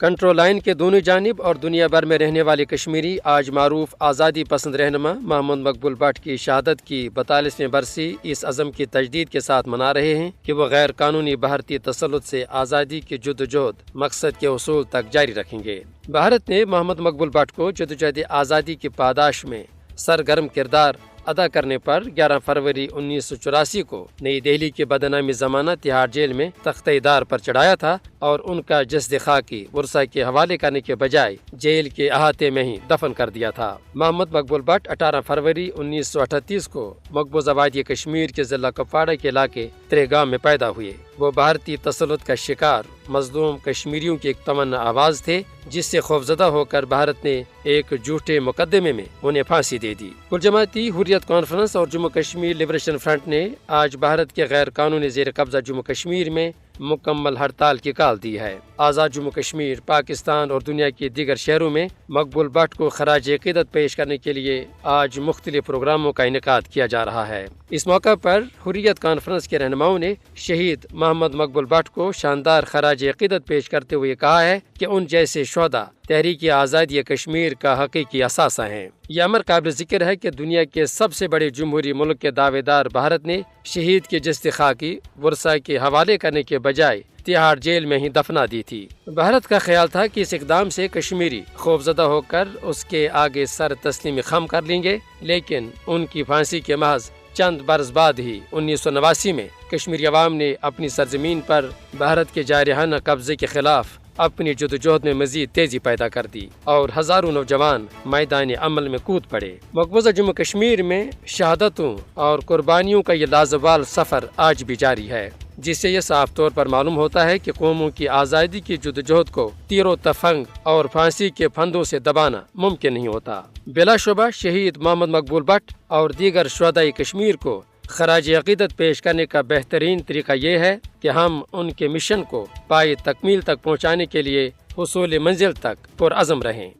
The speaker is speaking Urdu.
کنٹرول لائن کے دونوں جانب اور دنیا بھر میں رہنے والے کشمیری آج معروف آزادی پسند رہنما محمد مقبول بٹ کی شہادت کی 42ویں برسی اس عزم کی تجدید کے ساتھ منا رہے ہیں کہ وہ غیر قانونی بھارتی تسلط سے آزادی کی جدوجہد مقصد کے حصول تک جاری رکھیں گے۔ بھارت نے محمد مقبول بٹ کو جدوجہد آزادی کی پاداش میں سرگرم کردار ادا کرنے پر 11 فروری 1984 کو نئی دہلی کے بدنامی زمانہ تہاڑ جیل میں تختہ دار پر چڑھایا تھا اور ان کا جسد خاکی ورثہ کے حوالے کرنے کے بجائے جیل کے احاطے میں ہی دفن کر دیا تھا۔ محمد مقبول بٹ 18 فروری 1938 کو مقبوضہ وادی کشمیر کے ضلع کپواڑہ کے علاقے تریگام میں پیدا ہوئے۔ وہ بھارتی تسلط کا شکار مظلوم کشمیریوں کی ایک تمنا آواز تھے، جس سے خوفزدہ ہو کر بھارت نے ایک جھوٹے مقدمے میں انہیں پھانسی دے دی۔ کل جماعتی حریت کانفرنس اور جموں کشمیر لبریشن فرنٹ نے آج بھارت کے غیر قانونی زیر قبضہ جموں کشمیر میں مکمل ہڑتال کی کال دی ہے۔ آزاد جموں کشمیر، پاکستان اور دنیا کے دیگر شہروں میں مقبول بٹ کو خراج عقیدت پیش کرنے کے لیے آج مختلف پروگراموں کا انعقاد کیا جا رہا ہے۔ اس موقع پر حریت کانفرنس کے رہنماؤں نے شہید محمد مقبول بٹ کو شاندار خراج عقیدت پیش کرتے ہوئے کہا ہے کہ ان جیسے شہداء تحریک آزادی کشمیر کا حقیقی اثاثہ ہیں۔ یہ امر قابل ذکر ہے کہ دنیا کے سب سے بڑے جمہوری ملک کے دعوے دار بھارت نے شہید کے جسد خاکی ورثہ کے حوالے کرنے کے بجائے تہاڑ جیل میں ہی دفنا دی تھی۔ بھارت کا خیال تھا کہ اس اقدام سے کشمیری خوفزدہ ہو کر اس کے آگے سر تسلیم خم کر لیں گے، لیکن ان کی پھانسی کے محض چند برس بعد ہی 1989 میں کشمیری عوام نے اپنی سرزمین پر بھارت کے جارحانہ قبضے کے خلاف اپنی جدوجہد میں مزید تیزی پیدا کر دی اور ہزاروں نوجوان میدان عمل میں کود پڑے۔ مقبوضہ جموں کشمیر میں شہادتوں اور قربانیوں کا یہ لازوال سفر آج بھی جاری ہے، جس سے یہ صاف طور پر معلوم ہوتا ہے کہ قوموں کی آزادی کی جدوجہد کو تیر و تفنگ اور پھانسی کے پھندوں سے دبانا ممکن نہیں ہوتا۔ بلا شبہ شہید محمد مقبول بٹ اور دیگر شہدائے کشمیر کو خراج عقیدت پیش کرنے کا بہترین طریقہ یہ ہے کہ ہم ان کے مشن کو پائے تکمیل تک پہنچانے کے لیے حصول منزل تک پرعزم رہیں۔